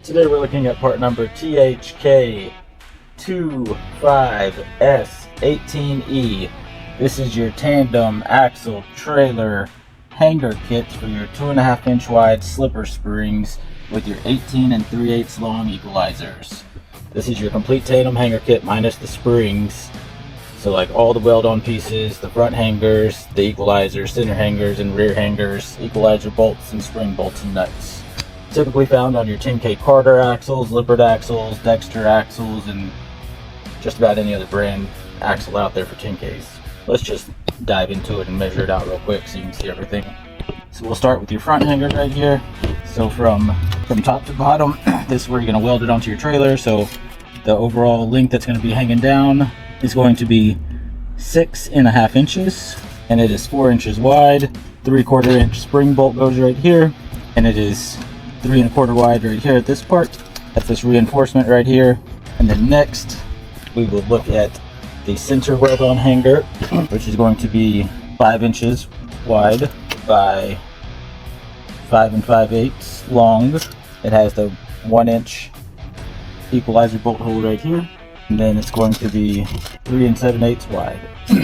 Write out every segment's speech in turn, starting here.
Today we're looking at part number THK25S18E. This is your tandem axle trailer hanger kit for your 2.5 inch wide slipper springs with your 18 3/8 long equalizers. This is your complete tandem hanger kit minus the springs. So like all the weld-on pieces, the front hangers, the equalizers, center hangers and rear hangers, equalizer bolts and spring bolts and nuts. Typically found on your 10K Carter axles, Lippert axles, Dexter axles, and just about any other brand axle out there for 10Ks. Let's just dive into it and measure it out real quick so you can see everything. So we'll start with your front hanger right here. So from top to bottom, this is where you're going to weld it onto your trailer. So the overall length that's going to be hanging down is going to be 6.5 inches, and it is 4 inches wide. 3/4 inch spring bolt goes right here, and it is 3.25 wide right here at this part. That's this reinforcement right here. And then next we will look at the center weld-on hanger, which is going to be 5 inches wide by 5 5/8 long. It has the 1 inch equalizer bolt hole right here, and then it's going to be 3 7/8 wide.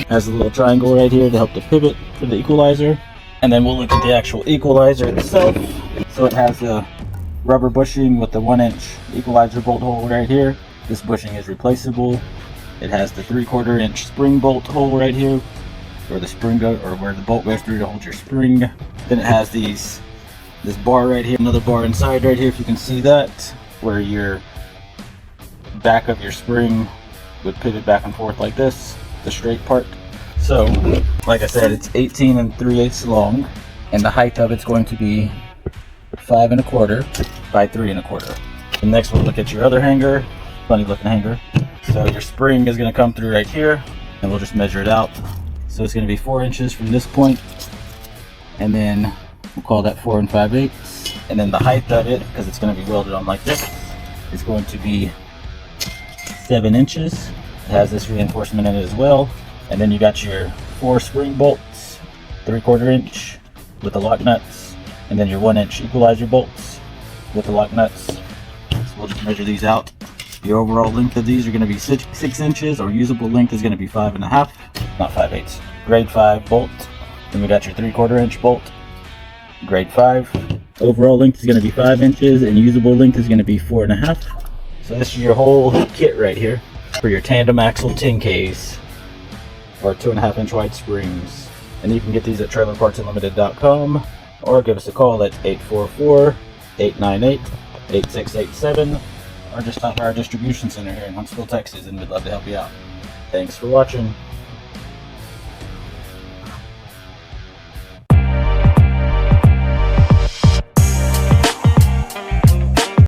Has a little triangle right here to help the pivot for the equalizer. And then we'll look at the actual equalizer itself. So it has a rubber bushing with the 1 inch equalizer bolt hole right here. This bushing is replaceable. It has the 3/4 inch spring bolt hole right here, where the spring goes, or where the bolt goes through to hold your spring. Then it has this bar right here, another bar inside right here, if you can see that, where your back of your spring would pivot back and forth like this, the straight part. So, like I said, it's 18 3/8 long, and the height of it's going to be 5 1/4 by 3 1/4. And next we'll look at your other hanger, funny looking hanger. So your spring is going to come through right here, and we'll just measure it out. So it's going to be 4 inches from this point, and then we'll call that 4 5/8. And then the height of it, because it's going to be welded on like this, is going to be 7 inches. It has this reinforcement in it as well. And then you got your 4 spring bolts, 3/4 inch with the lock nuts, and then your 1 inch equalizer bolts with the lock nuts. So we'll just measure these out. The overall length of these are going to be 6 inches, or usable length is going to be 5 1/2, not 5/8. Grade 5 bolt. Then we got your 3/4 inch bolt, grade 5. Overall length is going to be 5 inches, and usable length is going to be 4 1/2. So this is your whole kit right here for your tandem axle 10Ks. Or 2.5 inch wide springs. And you can get these at trailerpartsunlimited.com, or give us a call at 844-898-8687, or just stop by our distribution center here in Huntsville, Texas, and we'd love to help you out. Thanks for watching.